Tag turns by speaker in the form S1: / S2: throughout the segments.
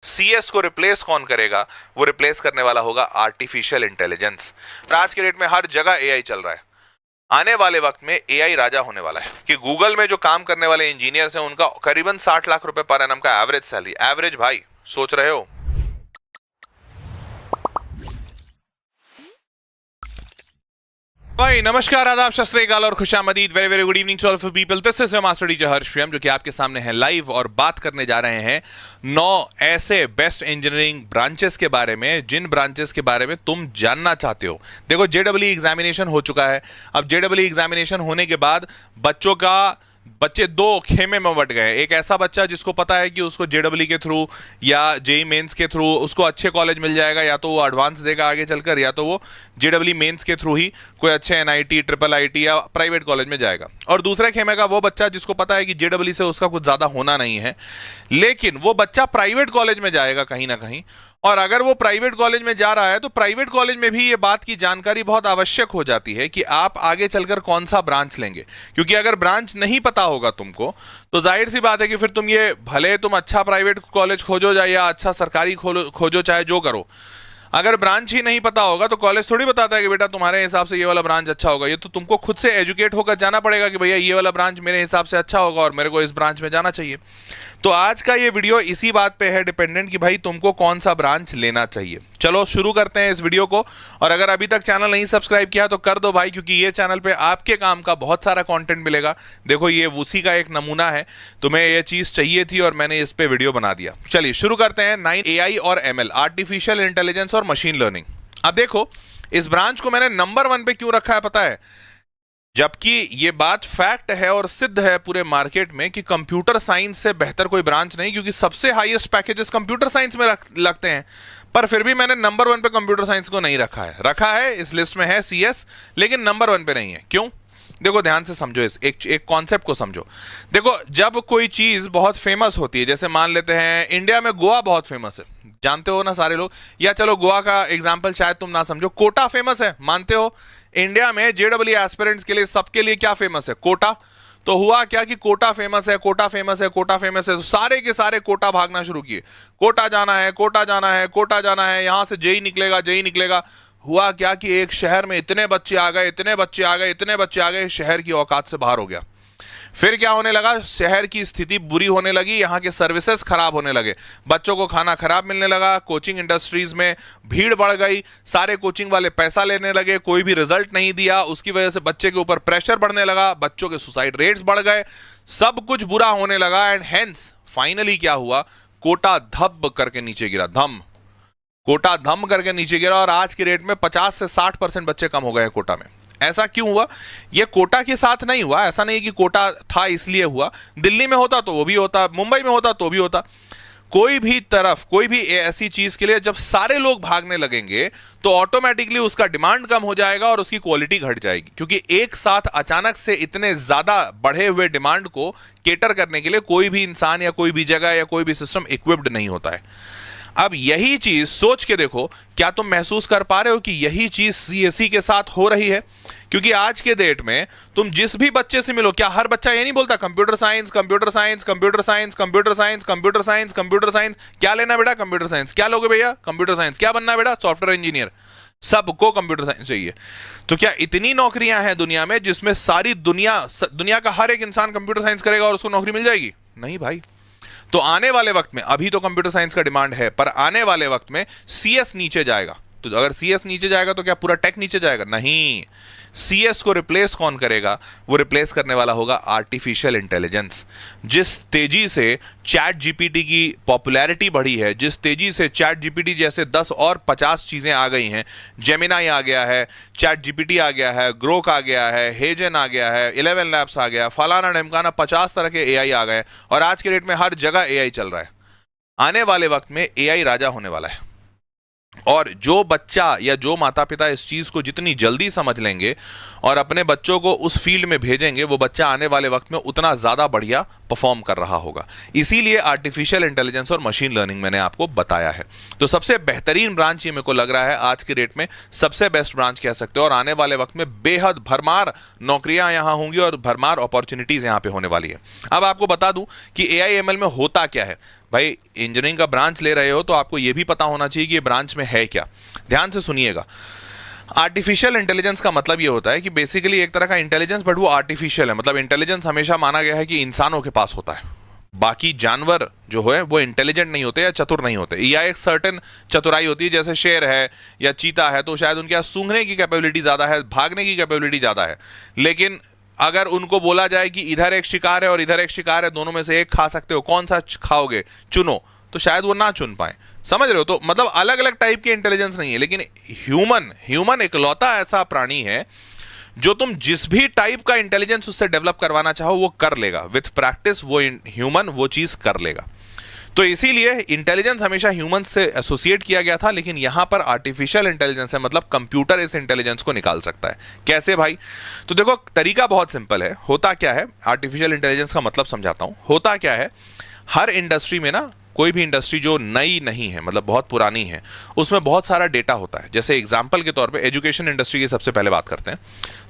S1: CS को replace कौन करेगा? वो रिप्लेस करने वाला होगा आर्टिफिशियल इंटेलिजेंस। आज के डेट में हर जगह एआई चल रहा है। आने वाले वक्त में एआई राजा होने वाला है कि गूगल में जो काम करने वाले इंजीनियर्स हैं उनका करीबन 60 लाख रुपए पर एनम का एवरेज सैलरी। एवरेज भाई, सोच रहे हो? भाई नमस्कार, आदाब, सत श्री अकाल और खुशामदीद। Very very good evening to all of people. This is your master teacher Harsh Priyam, जो कि आपके सामने है लाइव और बात करने जा रहे हैं 9 ऐसे बेस्ट इंजीनियरिंग ब्रांचेस के बारे में जिन ब्रांचेस के बारे में तुम जानना चाहते हो। देखो, जेडब्ल्यू एग्जामिनेशन हो चुका है। अब जेडब्ल्यू एग्जामिनेशन होने के बाद बच्चे दो खेमे में बट गए। एक ऐसा बच्चा जिसको पता है कि उसको जेडब्ल्यू के थ्रू या जेई मेंस के थ्रू उसको अच्छे कॉलेज मिल जाएगा, या तो वो एडवांस देगा आगे चलकर, या तो वो जेडब्ल्यू मेंस के थ्रू ही कोई अच्छे एनआईटी, ट्रिपल आईटी या प्राइवेट कॉलेज में जाएगा। और दूसरे खेमे का वो बच्चा जिसको पता है कि जेडब्ल्यू से उसका कुछ ज्यादा होना नहीं है, लेकिन वो बच्चा प्राइवेट कॉलेज में जाएगा कहीं ना कहीं। और अगर वो प्राइवेट कॉलेज में जा रहा है तो प्राइवेट कॉलेज में भी ये बात की जानकारी बहुत आवश्यक हो जाती है कि आप आगे चलकर कौन सा ब्रांच लेंगे। क्योंकि अगर ब्रांच नहीं पता होगा तुमको तो जाहिर सी बात है कि फिर तुम अच्छा प्राइवेट कॉलेज खोजो या अच्छा सरकारी खोजो, चाहे जो करो, अगर ब्रांच ही नहीं पता होगा तो कॉलेज थोड़ी बताता है कि बेटा तुम्हारे हिसाब से ये वाला ब्रांच अच्छा होगा। ये तो तुमको खुद से एजुकेट होकर जाना पड़ेगा कि भैया ये वाला ब्रांच मेरे हिसाब से अच्छा होगा और मेरे को इस ब्रांच में जाना चाहिए। तो आज का ये वीडियो इसी बात पे है डिपेंडेंट कि भाई तुमको कौन सा ब्रांच लेना चाहिए। चलो शुरू करते हैं इस वीडियो को। और अगर अभी तक चैनल नहीं सब्सक्राइब किया तो कर दो भाई, क्योंकि ये चैनल पे आपके काम का बहुत सारा कंटेंट मिलेगा। देखो, ये उसी का एक नमूना है। तुम्हें ये चीज चाहिए थी और मैंने इस पे वीडियो बना दिया। चलिए शुरू करते हैं। 9 एआई और एमएल, आर्टिफिशियल इंटेलिजेंस और मशीन लर्निंग। अब देखो, इस ब्रांच को मैंने नंबर 1 पे क्यों रखा है पता है? जबकि ये बात फैक्ट है और सिद्ध है पूरे मार्केट में कि कंप्यूटर साइंस से बेहतर कोई ब्रांच नहीं, क्योंकि सबसे हाईएस्ट पैकेजेस कंप्यूटर साइंस में लगते हैं। पर फिर भी मैंने नंबर 1 पे कंप्यूटर साइंस को नहीं रखा है इस लिस्ट में है सीएस, लेकिन नंबर 1 पे नहीं है। क्यों? देखो, ध्यान से समझो, इस एक कॉन्सेप्ट को समझो। देखो, जब कोई चीज बहुत फेमस होती है, जैसे मान लेते हैं इंडिया में गोवा बहुत फेमस है, जानते हो ना सारे लोग। या चलो गोवा का एग्जांपल शायद तुम ना समझो, कोटा फेमस है, मानते हो? इंडिया में जेडब्ल्यू एस्पिरेंट्स के लिए सबके लिए क्या फेमस है? कोटा। तो हुआ क्या कि कोटा फेमस है, कोटा फेमस है, कोटा फेमस है, तो सारे के सारे कोटा भागना शुरू किए। कोटा जाना है, कोटा जाना है, कोटा जाना है, यहां से जेई निकलेगा, जेई निकलेगा। हुआ क्या कि एक शहर में इतने बच्चे आ गए, इतने बच्चे आ गए, इतने बच्चे आ गए, शहर की औकात से बाहर हो गया। फिर क्या होने लगा? शहर की स्थिति बुरी होने लगी, यहाँ के सर्विसेज खराब होने लगे, बच्चों को खाना खराब मिलने लगा, कोचिंग इंडस्ट्रीज में भीड़ बढ़ गई, सारे कोचिंग वाले पैसा लेने लगे, कोई भी रिजल्ट नहीं दिया, उसकी वजह से बच्चे के ऊपर प्रेशर बढ़ने लगा, बच्चों के सुसाइड रेट्स बढ़ गए, सब कुछ बुरा होने लगा। एंड हेंस फाइनली क्या हुआ? कोटा धब करके नीचे गिरा, कोटा धम करके नीचे गिरा। और आज के रेट में 50 से 60% बच्चे कम हो गए हैं कोटा में। ऐसा क्यों हुआ? ये कोटा के साथ नहीं हुआ, ऐसा नहीं कि कोटा था इसलिए हुआ। दिल्ली में होता तो वो भी होता, मुंबई में होता तो भी होता। कोई भी ऐसी चीज के लिए जब सारे लोग भागने लगेंगे तो ऑटोमेटिकली उसका डिमांड कम हो जाएगा और उसकी क्वालिटी घट जाएगी, क्योंकि एक साथ अचानक से इतने ज्यादा बढ़े हुए डिमांड को केटर करने के लिए कोई भी इंसान या कोई भी जगह या कोई भी सिस्टम इक्विप्ड नहीं होता है। अब यही चीज सोच के देखो, क्या तुम महसूस कर पा रहे हो कि यही चीज सीएसई के साथ हो रही है? क्योंकि आज के डेट में तुम जिस भी बच्चे से मिलो, क्या हर बच्चा ये नहीं बोलता computer science, computer science, computer science, computer science, computer science, computer science? क्या लेना बेटा? Computer science. क्या लोगे भैया? Computer science. क्या बनना बेटा? Software engineer. सबको कंप्यूटर साइंस चाहिए। तो क्या इतनी नौकरियां हैं दुनिया में जिसमें सारी दुनिया का हर एक इंसान कंप्यूटर साइंस करेगा और उसको नौकरी मिल जाएगी? नहीं भाई। तो आने वाले वक्त में, अभी तो कंप्यूटर साइंस का डिमांड है, पर आने वाले वक्त में सीएस नीचे जाएगा। तो अगर सीएस नीचे जाएगा तो क्या पूरा टेक नीचे जाएगा? नहीं। सीएस को रिप्लेस कौन करेगा? वो रिप्लेस करने वाला होगा आर्टिफिशियल इंटेलिजेंस। जिस तेजी से चैट जीपीटी की पॉपुलैरिटी बढ़ी है, जिस तेजी से चैट जीपीटी जैसे 10 और 50 चीजें आ गई हैं, जेमिनाई आ गया है, चैट जीपीटी आ गया है, ग्रोक आ गया है, हेजन आ गया है, 11 लैब्स आ गया, फलाना ढमकाना, 50 तरह के एआई आ गए और आज के डेट में हर जगह एआई चल रहा है। आने वाले वक्त में एआई राजा होने वाला है। और जो बच्चा या जो माता पिता इस चीज को जितनी जल्दी समझ लेंगे और अपने बच्चों को उस फील्ड में भेजेंगे, वो बच्चा आने वाले वक्त में उतना ज्यादा बढ़िया परफॉर्म कर रहा होगा। इसीलिए आर्टिफिशियल इंटेलिजेंस और मशीन लर्निंग मैंने आपको बताया है। तो सबसे बेहतरीन ब्रांच ये मेरे को लग रहा है, आज के डेट में सबसे बेस्ट ब्रांच कह सकते हो। और आने वाले वक्त में बेहद भरमार नौकरियां यहां होंगी और भरमार अपॉर्चुनिटीज यहां पे होने वाली है। अब आपको बता दूं कि एआई एमएल में होता क्या है। भाई इंजीनियरिंग का ब्रांच ले रहे हो तो आपको यह भी पता होना चाहिए कि ये ब्रांच में है क्या। ध्यान से सुनिएगा, आर्टिफिशियल इंटेलिजेंस का मतलब ये होता है कि बेसिकली एक तरह का इंटेलिजेंस, बट वो आर्टिफिशियल है। मतलब इंटेलिजेंस हमेशा माना गया है कि इंसानों के पास होता है, बाकी जानवर जो है वो इंटेलिजेंट नहीं होते या चतुर नहीं होते, या एक सर्टेन चतुराई होती है। जैसे शेर है या चीता है तो शायद उनके पास सूंघने की कैपेबिलिटी ज्यादा है, भागने की कैपेबिलिटी ज्यादा है, लेकिन अगर उनको बोला जाए कि इधर एक शिकार है और इधर एक शिकार है, दोनों में से एक खा सकते हो, कौन सा खाओगे, चुनो, तो शायद वो ना चुन पाए। समझ रहे हो? तो मतलब अलग अलग टाइप की इंटेलिजेंस नहीं है, लेकिन ह्यूमन इकलौता ऐसा प्राणी है जो तुम जिस भी टाइप का इंटेलिजेंस उससे डेवलप करवाना चाहो वो कर लेगा। विथ प्रैक्टिस वो ह्यूमन वो चीज कर लेगा। तो इसीलिए इंटेलिजेंस हमेशा ह्यूमन से एसोसिएट किया गया था, लेकिन यहां पर आर्टिफिशियल इंटेलिजेंस है, मतलब कंप्यूटर इस इंटेलिजेंस को निकाल सकता है। कैसे भाई? तो देखो, तरीका बहुत सिंपल है। होता क्या है, आर्टिफिशियल इंटेलिजेंस का मतलब समझाता हूं। होता क्या है, हर इंडस्ट्री में ना, कोई भी इंडस्ट्री जो नई नहीं है, मतलब बहुत पुरानी है, उसमें बहुत सारा डेटा होता है। जैसे एग्जांपल के तौर पे एजुकेशन इंडस्ट्री की सबसे पहले बात करते हैं।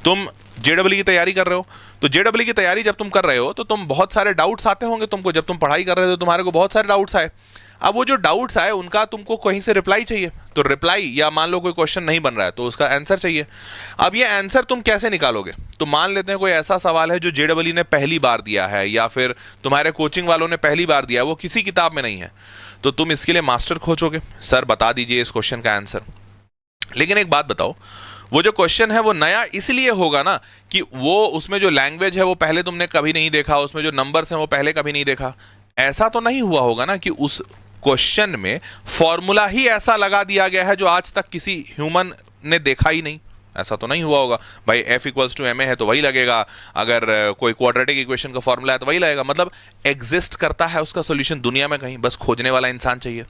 S1: तुम जेडब्ल्यू की तैयारी कर रहे हो, तो जेडब्ल्यू की तैयारी जब तुम कर रहे हो तो तुम बहुत सारे डाउट्स आते होंगे तुमको। जब तुम पढ़ाई कर रहे हो तो तुम्हारे को बहुत सारे डाउट्स आए। अब वो जो डाउट्स आए उनका तुमको कहीं से रिप्लाई चाहिए, तो रिप्लाई, या मान लो कोई क्वेश्चन नहीं बन रहा है तो उसका आंसर चाहिए। अब ये आंसर तुम कैसे निकालोगे? तो मान लेते हैं कोई ऐसा सवाल है जो जेडब्ल्यू ने पहली बार दिया है, या फिर तुम्हारे कोचिंग वालों ने पहली बार दिया है, वो किसी किताब में नहीं है, तो तुम इसके लिए मास्टर खोजोगे, सर बता दीजिए इस क्वेश्चन का आंसर। लेकिन एक बात बताओ, वो जो क्वेश्चन है वो नया इसलिए होगा ना कि वो उसमें जो लैंग्वेज है वो पहले तुमने कभी नहीं देखा, उसमें जो नंबर्स हैं वो पहले कभी नहीं देखा। ऐसा तो नहीं हुआ होगा ना कि उस क्वेश्चन में फॉर्मूला ही ऐसा लगा दिया गया है जो आज तक किसी ह्यूमन ने देखा ही नहीं। ऐसा तो नहीं हुआ होगा भाई। F = ma है तो वही लगेगा, अगर कोई क्वाड्रेटिक इक्वेशन का फॉर्मूला है तो वही लगेगा। मतलब एग्जिस्ट करता है उसका सॉल्यूशन दुनिया में कहीं, बस खोजने वाला इंसान चाहिए।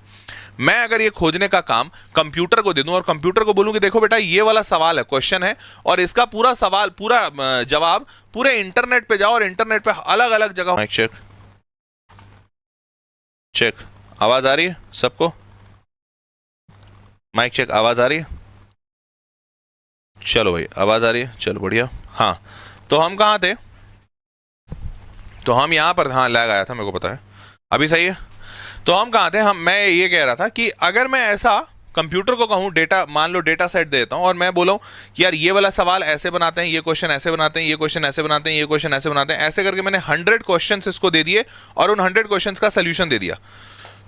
S1: मैं अगर ये खोजने का काम कंप्यूटर को दे दूं और कंप्यूटर को बोलूं कि देखो बेटा ये वाला सवाल है, क्वेश्चन है, और इसका पूरा सवाल, पूरा जवाब पूरे इंटरनेट पे जाओ, और इंटरनेट पे अलग अलग जगह। माइक चेक चेक, आवाज आ रही है सबको? माइक चेक, आवाज आ रही है? चलो भाई, आवाज आ रही है, चलो बढ़िया। हाँ, तो हम कहाँ थे? तो हम यहाँ पर, हाँ लैग आया था मेरे को पता है, अभी सही है। तो हम कहाँ थे? मैं ये कह रहा था कि अगर मैं ऐसा कंप्यूटर को कहूँ, डेटा, मान लो डेटा सेट दे देता हूँ और मैं बोला कि यार ये वाला सवाल ऐसे बनाते हैं, ये क्वेश्चन ऐसे बनाते हैं, ये क्वेश्चन ऐसे बनाते हैं, ये क्वेश्चन ऐसे बनाते हैं, ऐसे करके मैंने 100 क्वेश्चन इसको दे दिए और उन 100 क्वेश्चन का सोल्यूशन दे दिया।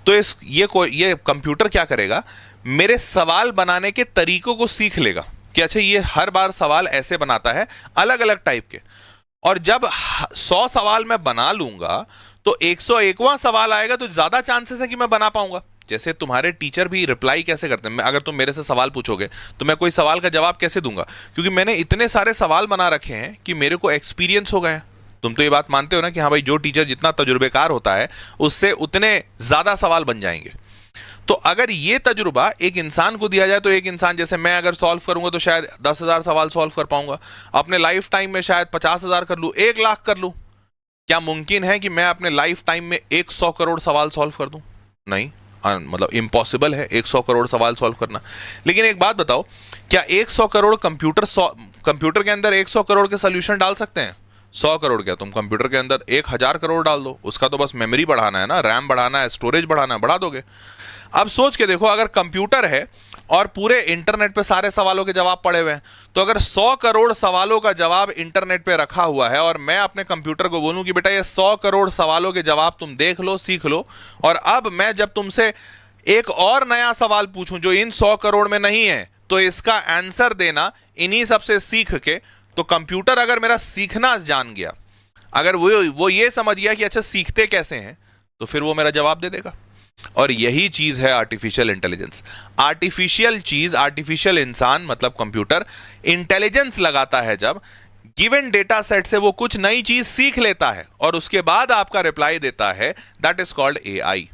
S1: तो ये कंप्यूटर क्या करेगा, मेरे सवाल बनाने के तरीकों को सीख लेगा कि अच्छा ये हर बार सवाल ऐसे बनाता है, अलग अलग टाइप के। और जब 100 सवाल मैं बना लूंगा तो 101वां सवाल आएगा तो ज्यादा चांसेस है कि मैं बना पाऊंगा। जैसे तुम्हारे टीचर भी रिप्लाई कैसे करते हैं, अगर तुम मेरे से सवाल पूछोगे तो मैं कोई सवाल का जवाब कैसे दूंगा, क्योंकि मैंने इतने सारे सवाल बना रखे हैं कि मेरे को एक्सपीरियंस हो गया है। तुम तो ये बात मानते हो ना कि हाँ भाई, जो टीचर जितना तजुर्बेकार होता है उससे उतने ज्यादा सवाल बन जाएंगे। तो अगर ये तजुर्बा एक इंसान को दिया जाए तो एक इंसान जैसे मैं अगर सॉल्व करूंगा तो शायद 10,000 सवाल सॉल्व कर पाऊंगा। अपने लाइफ टाइम में शायद 50,000 कर लूं, 1 लाख कर लूं। क्या मुमकिन है कि मैं अपने लाइफ टाइम में 100 करोड़ सवाल सॉल्व कर दूं? नहीं, मतलब इम्पॉसिबल है 100 करोड़ सवाल सॉल्व करना। लेकिन एक बात बताओ, क्या 100 करोड़ कंप्यूटर के अंदर 100 करोड़ के सोल्यूशन डाल सकते हैं? 100 करोड़ क्या, तुम कंप्यूटर के अंदर 1000 करोड़ डाल दो, उसका तो बस मेमोरी बढ़ाना है ना, रैम बढ़ाना है, स्टोरेज बढ़ाना है, बढ़ा दोगे। अब सोच के देखो, अगर कंप्यूटर है और पूरे इंटरनेट पे सारे सवालों के जवाब पड़े हुए हैं, तो अगर 100 करोड़ सवालों का जवाब इंटरनेट पे रखा हुआ है और मैं अपने कंप्यूटर को बोलूं कि बेटा ये 100 करोड़ सवालों के जवाब तुम देख लो, सीख लो, और अब मैं जब तुमसे एक और नया सवाल पूछूं जो इन 100 करोड़ में नहीं है, तो इसका आंसर देना इन्हीं सबसे सीख के, तो कंप्यूटर अगर मेरा सीखना जान गया, अगर वो ये समझ गया कि अच्छा सीखते कैसे हैं, तो फिर वो मेरा जवाब दे देगा। और यही चीज है आर्टिफिशियल इंटेलिजेंस। आर्टिफिशियल चीज, आर्टिफिशियल इंसान मतलब कंप्यूटर इंटेलिजेंस लगाता है जब गिवन डेटा सेट से वो कुछ नई चीज सीख लेता है और उसके बाद आपका रिप्लाई देता है, दैट इज कॉल्ड एआई।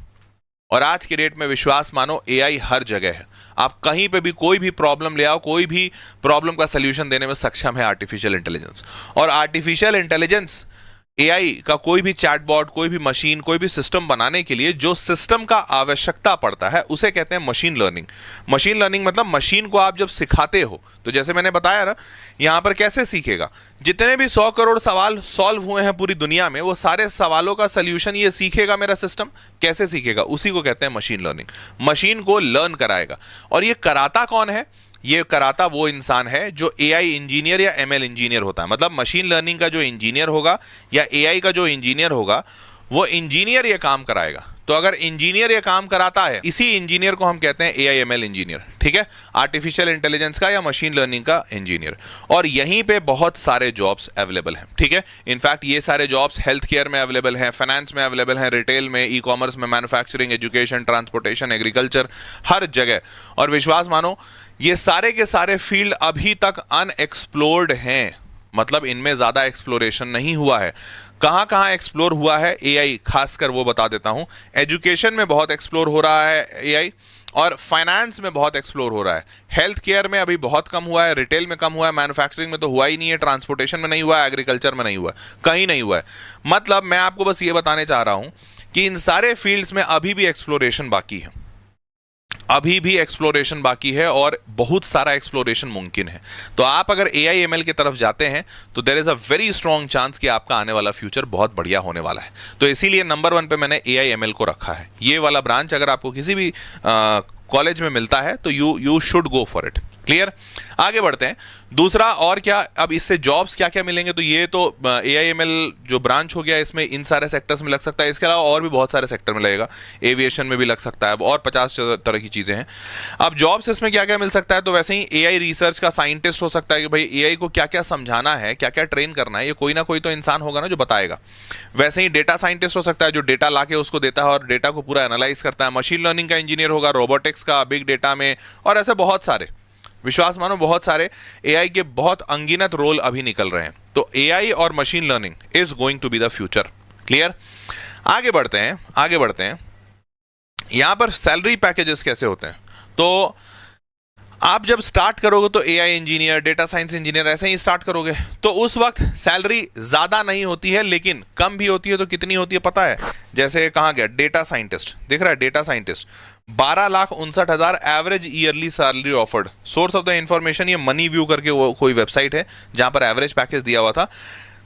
S1: और आज के डेट में विश्वास मानो, एआई हर जगह है। आप कहीं पे भी कोई भी प्रॉब्लम ले आओ, कोई भी प्रॉब्लम का सलूशन देने में सक्षम है आर्टिफिशियल इंटेलिजेंस। और आर्टिफिशियल इंटेलिजेंस एआई का कोई भी चैटबॉट, कोई भी मशीन, कोई भी सिस्टम बनाने के लिए जो सिस्टम का आवश्यकता पड़ता है उसे कहते हैं मशीन लर्निंग। मशीन लर्निंग मतलब मशीन को आप जब सिखाते हो, तो जैसे मैंने बताया ना, यहां पर कैसे सीखेगा, जितने भी 100 करोड़ सवाल सॉल्व हुए हैं पूरी दुनिया में, वो सारे सवालों का सोल्यूशन ये सीखेगा मेरा सिस्टम। कैसे सीखेगा? उसी को कहते हैं मशीन लर्निंग। मशीन को लर्न कराएगा। और ये कराता कौन है? ये कराता वो इंसान है जो एआई इंजीनियर या एमएल इंजीनियर होता है। मतलब मशीन लर्निंग का जो इंजीनियर होगा या एआई का जो इंजीनियर होगा, वो इंजीनियर ये काम कराएगा। तो अगर इंजीनियर ये काम कराता है, इसी इंजीनियर को हम कहते हैं एआई एमएल इंजीनियर। ठीक है, आर्टिफिशियल इंटेलिजेंस का या मशीन लर्निंग का इंजीनियर। और यहीं पे बहुत सारे जॉब्स अवेलेबल हैं। ठीक है, इनफैक्ट ये सारे जॉब्स हेल्थ केयर में अवेलेबल हैं, फाइनेंस में अवेलेबल हैं, रिटेल में, ई कॉमर्स में, मैन्युफैक्चरिंग, एजुकेशन, ट्रांसपोर्टेशन, एग्रीकल्चर, हर जगह। और विश्वास मानो, ये सारे के सारे फील्ड अभी तक अनएक्सप्लोर्ड हैं। मतलब इनमें ज्यादा एक्सप्लोरेशन नहीं हुआ है। कहां कहां एक्सप्लोर हुआ है एआई, खासकर वो बता देता हूं। एजुकेशन में बहुत एक्सप्लोर हो रहा है एआई, और फाइनेंस में बहुत एक्सप्लोर हो रहा है। हेल्थ केयर में अभी बहुत कम हुआ है, रिटेल में कम हुआ है, मैन्युफैक्चरिंग में तो हुआ ही नहीं है, ट्रांसपोर्टेशन में नहीं हुआ है, एग्रीकल्चर में नहीं हुआ है, कहीं नहीं हुआ है। मतलब मैं आपको बस ये बताने चाह रहा हूं कि इन सारे फील्ड्स में अभी भी एक्सप्लोरेशन बाकी है, अभी भी एक्सप्लोरेशन बाकी है, और बहुत सारा एक्सप्लोरेशन मुमकिन है। तो आप अगर एआई एमएल की तरफ जाते हैं तो there is a very strong chance कि आपका आने वाला फ्यूचर बहुत बढ़िया होने वाला है। तो इसीलिए नंबर 1 पे मैंने एआई एमएल को रखा है। ये वाला ब्रांच अगर आपको किसी भी कॉलेज में मिलता है तो you should go for it. Clear? आगे बढ़ते हैं। दूसरा और क्या, अब इससे जॉब्स क्या क्या मिलेंगे, तो ये तो एआईएमएल जो ब्रांच हो गया, इसमें इन सारे सेक्टर्स में लग सकता है। इसके अलावा और भी बहुत सारे सेक्टर में लगेगा, एविएशन में भी लग सकता है, और 50 तरह की चीजें हैं। अब जॉब्स इसमें क्या क्या मिल सकता है, तो वैसे ही एआई रिसर्च का साइंटिस्ट हो सकता है कि भाई एआई को क्या क्या समझाना है, क्या क्या ट्रेन करना है, ये कोई ना कोई तो इंसान होगा ना जो बताएगा। वैसे ही डेटा साइंटिस्ट हो सकता है जो डेटा लाके उसको देता है और डेटा को पूरा एनालाइज करता है। मशीन लर्निंग का इंजीनियर होगा, रोबोटिक्स का, बिग डेटा में, और ऐसे बहुत सारे, विश्वास मानो बहुत सारे एआई के बहुत अनगिनत रोल अभी निकल रहे हैं। तो एआई और machine learning is going to be the future. Clear? आगे बढ़ते हैं, आगे बढ़ते हैं। यहां पर सैलरी पैकेजेस कैसे होते हैं, तो आप जब स्टार्ट करोगे तो AI engineer, data science engineer ऐसे ही स्टार्ट करोगे, तो उस वक्त सैलरी ज्यादा नहीं होती है, लेकिन कम भी होती है। तो कितनी होती है पता है? जैसे कहां गया डेटा साइंटिस्ट, दिख रहा है data scientist, 12,59,000 average yearly salary offered. Source of the information ये मनी व्यू करके वो कोई वेबसाइट है जहां पर एवरेज पैकेज दिया हुआ था।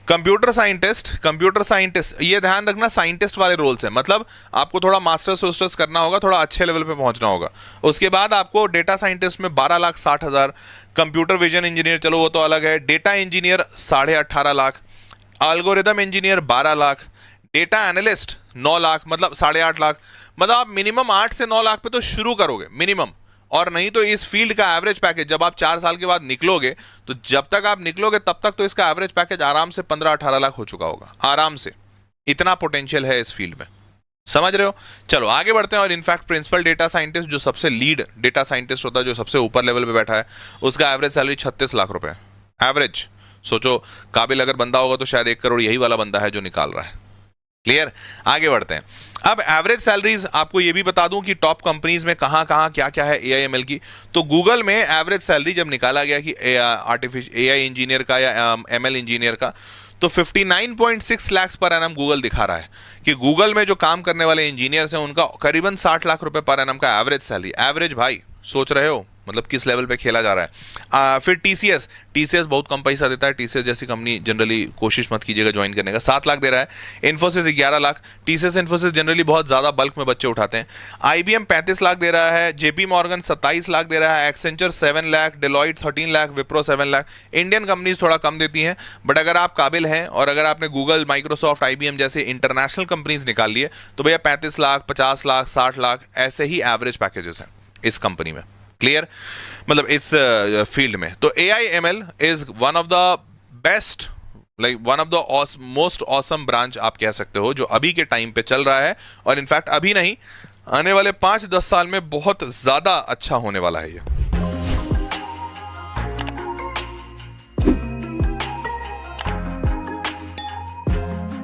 S1: कंप्यूटर साइंटिस्ट, ये ध्यान रखना साइंटिस्ट वाले रोल्स हैं, मतलब आपको थोड़ा मास्टर्स करना होगा, थोड़ा अच्छे लेवल पे पहुंचना होगा। उसके बाद आपको डेटा साइंटिस्ट में 12,60,000, कंप्यूटर विजन इंजीनियर चलो वो तो अलग है, data engineer 18.5 lakh, algorithm engineer 12 lakh, data analyst 9 lakh, मतलब 8.5 लाख। मतलब आप मिनिमम 8 से 9 लाख पे तो शुरू करोगे मिनिमम, और नहीं तो इस फील्ड का एवरेज पैकेज जब आप 4 साल के बाद निकलोगे, तो जब तक आप निकलोगे तब तक तो इसका एवरेज पैकेज आराम से 15-18 लाख हो चुका होगा, आराम से। इतना पोटेंशियल है इस फील्ड में, समझ रहे हो? चलो आगे बढ़ते हैं। और इनफैक्ट प्रिंसिपल डेटा साइंटिस्ट, जो सबसे लीड डेटा साइंटिस्ट होता है, जो सबसे ऊपर लेवल पे बैठा है, उसका एवरेज सैलरी 36 लाख रुपए एवरेज। सोचो, काबिल अगर बंदा होगा तो शायद 1 करोड़ यही वाला बंदा है जो निकाल रहा है। क्लियर? आगे बढ़ते हैं। अब एवरेज सैलरीज आपको ये भी बता दूं कि टॉप कंपनीज में कहां कहां क्या क्या है एआईएमएल की। तो गूगल में एवरेज सैलरी जब निकाला गया कि एआई इंजीनियर का या एमएल इंजीनियर का, तो 59.6 लाख पर एनम गूगल दिखा रहा है कि गूगल में जो काम करने वाले इंजीनियर्स हैं उनका करीबन 60 लाख रुपए पर एनम का एवरेज सैलरी। एवरेज भाई, सोच रहे हो मतलब किस लेवल पे खेला जा रहा है। फिर टीसीएस बहुत कम पैसा देता है। टीसीएस जैसी कंपनी जनरली कोशिश मत कीजिएगा ज्वाइन करने का, 7 लाख दे रहा है। इन्फोसिस 11 लाख। टीसीएस इन्फोसिस जनरली बहुत ज्यादा बल्क में बच्चे उठाते हैं। आईबीएम 35 लाख दे रहा है। जेपी मॉर्गन 27 लाख दे रहा है। Accenture 7 lakh, Deloitte 13 lakh, Wipro 7 lakh. Indian companies थोड़ा कम देती हैं, बट अगर आप काबिल हैं और अगर आपने गूगल, माइक्रोसॉफ्ट, आईबीएम जैसे इंटरनेशनल कंपनीज निकाल लिए तो भैया 35 लाख, 50 लाख, 60 लाख ऐसे ही एवरेज पैकेजेस हैं इस कंपनी में। क्लियर? मतलब इस फील्ड में तो AIML is one of the best, like one of the most awesome branch आप कह सकते हो, जो अभी के टाइम पे चल रहा है। और इनफैक्ट अभी नहीं, आने वाले 5-10 साल में बहुत ज्यादा अच्छा होने वाला है ये।